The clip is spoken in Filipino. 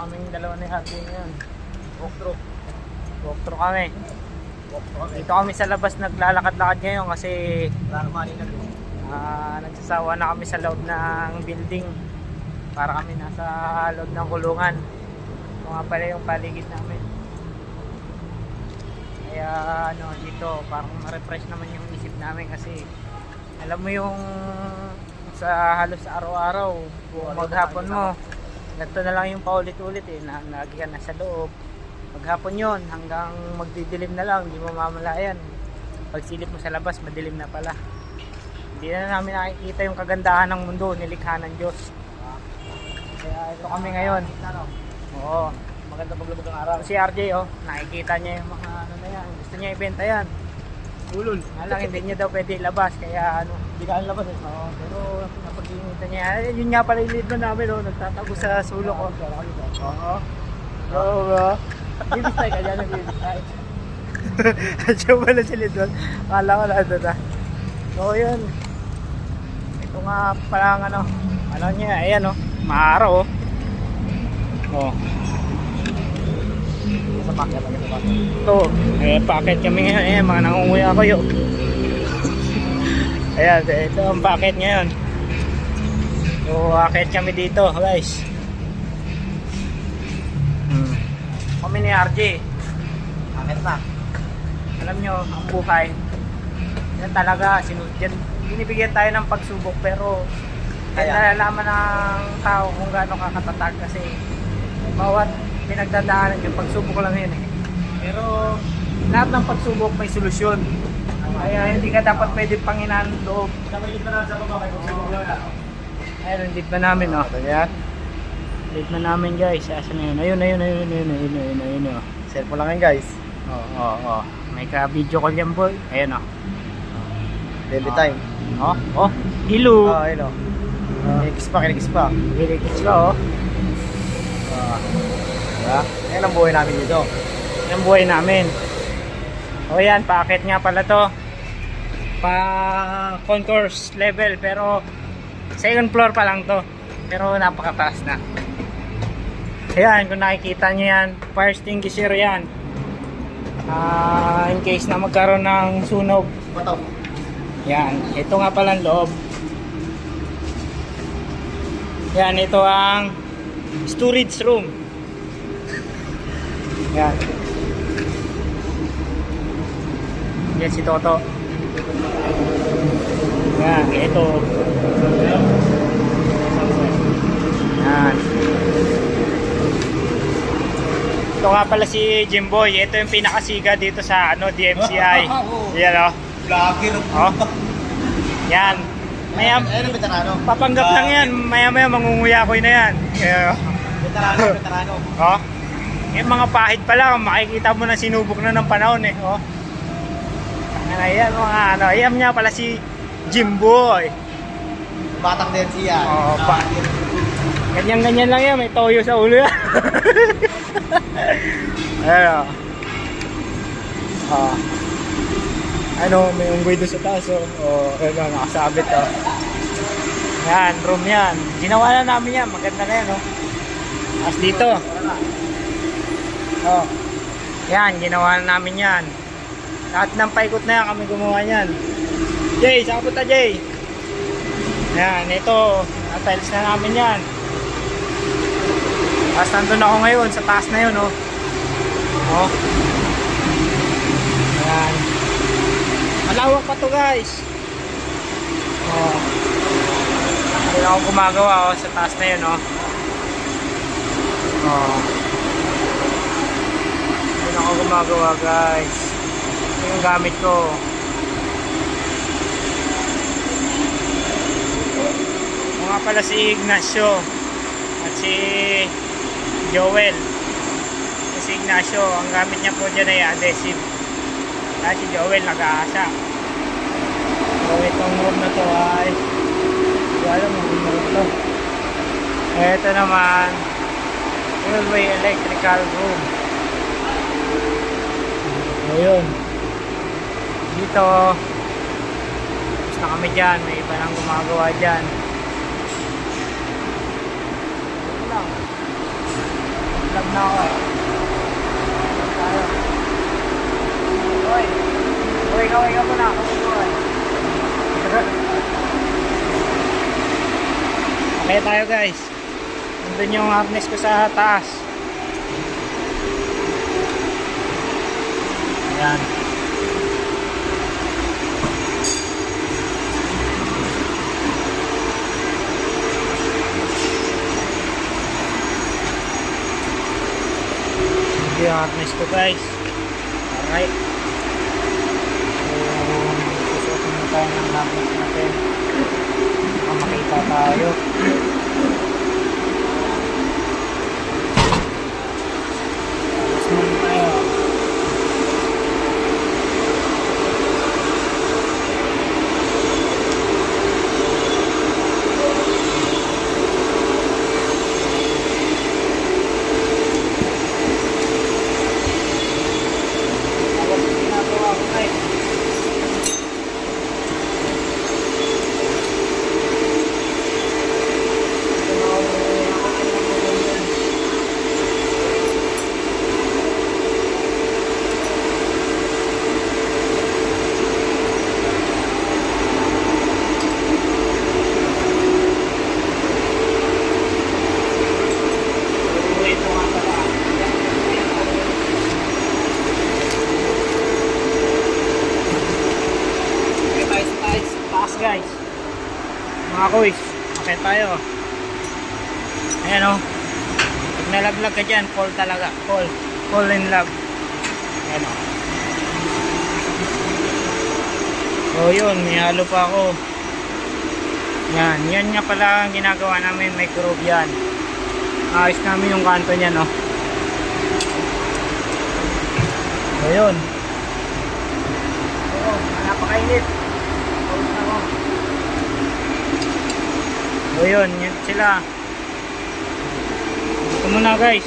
kaming dalawa ni Harvey ngayon. Walkthrough. Walkthrough kami. Dito kami sa labas naglalakad-lakad ngayon kasi nagsasawa na kami sa loob ng building. Para kami nasa loob ng kulungan. Ito nga pala yung paligid namin. Kaya dito parang ma-refresh naman yung isip namin kasi alam mo yung sa halos araw-araw maghapon mo ganito na lang yung paulit-ulit na lagi ka na sa loob. Maghapon yon hanggang magdidilim na lang, hindi mo mamalayan. Pag silip mo sa labas madilim na pala. Hindi na namin nakikita yung kagandahan ng mundo, nilikha ng Diyos. Kaya ito kami ngayon. Oo, maganda paglubog ng araw. Si RJ nakikita niya yung mga na yan, gusto niya ibenta yan. Ulol. Alang hindi niya daw pwede ilabas kaya hindi ka ilabas pero napag-iinitan niya. Yun nga pala yung lead namin nagtatago sa sulok Oo. Oo. Bibistay ka dyan, bibistay. Andiyo pala si Lidon. Akala ko na doon So yun. Ito nga palang alam niya, ayan maaraw sa packet lang ito. Ito, packet kami ngayon. Mga nangunguya ako yun. Ayan, ito ang packet ngayon. So, packet kami dito, guys. Kami ni RJ. Packet na. Alam nyo, ang buhay. Yan talaga, binibigyan tayo ng pagsubok pero nalalaman ng tao kung gaano kakatatag kasi bawat pinagdadaanan yung pagsubok lang yun pero lahat ng pagsubok may solusyon kaya hindi ka dapat pwede panginaan loob. Namalit na lang sa baba may pagsubok lang ayun, lead na namin lead na namin guys. Asan na yun? Ayun cellphone lang yun guys. May ka video call yan boy. Ayun Daily time. Ilo. Ayun kinikis pa. Kinikis pa Diba? Yan ang buhay namin dito. Yan ang buhay namin. Yan, packet nga pala to. Pa concourse level pero second floor pa lang to. Pero napakataas na. Ayan, kung nakikita nyo yan, fire extinguisher yan. In case na magkaroon ng sunog. Yan, ito nga pala ang loob. Yan, ito ang storage room. Yan. Yan si Toto. Yan, ito. Yan. Ito nga pala si Jimboy. Ito yung pinakasiga dito sa DMCI. Yan Vlogger. Yan. Papanggap lang yan. Maya-maya mangunguya ko na yan. Veterano. Yung mga pahid pala, makikita mo na sinubok na ng panahon Ayan ayan nga pala si Jimboy. Batang din siya. Ganyan lang yan, may toyo sa ulo yan. May unggoy doon sa taas nakasabit Yan, room yan. Ginawa na namin yan, maganda na yan As dito. Yan, ginawa na namin yan. Lahat ng paikot na yan kami gumawa yan. Jay, saan ka punta Jay? Yan, ito tiles na namin yan. Tapos nandun ako ngayon sa taas na yun Yan. Malawak pa to guys. Hindi ako gumagawa sa taas na yun Hindi ako gumagawa guys. Ito yung gamit ko. Ito nga pala si Ignacio at si Joel. Si Ignacio, ang gamit niya po dyan ay adhesive. At si Joel nag-aasa. So itong room na to ay hindi alam kung room to. Ito naman railway electrical room. Ayun. Dito tapos na kami dyan. May iba nang gumagawa dyan. Nag-vlog na ako eh. Tayo. Hoy! Hoy, kaway ka muna. Hoy! Okay tayo guys. Nandun yung harness ko sa taas. Ayan. Ito yung harness ko guys. Alright. So, susuotin na tayo ng harness natin. Baka makita tayo. Tapos naman tayo. Tapos ginagawa ko guys. Guys, mga kuys, okay tayo. Ayan o, pag nalaglag ka dyan, fall talaga, fall in love. Ayan o. So yun, may halo pa ako. Yan nga pala ang ginagawa namin, may groove yan. Ayos namin yung kanto niya, no. So yun. Oo, napakainit. So yun sila. Ito muna guys.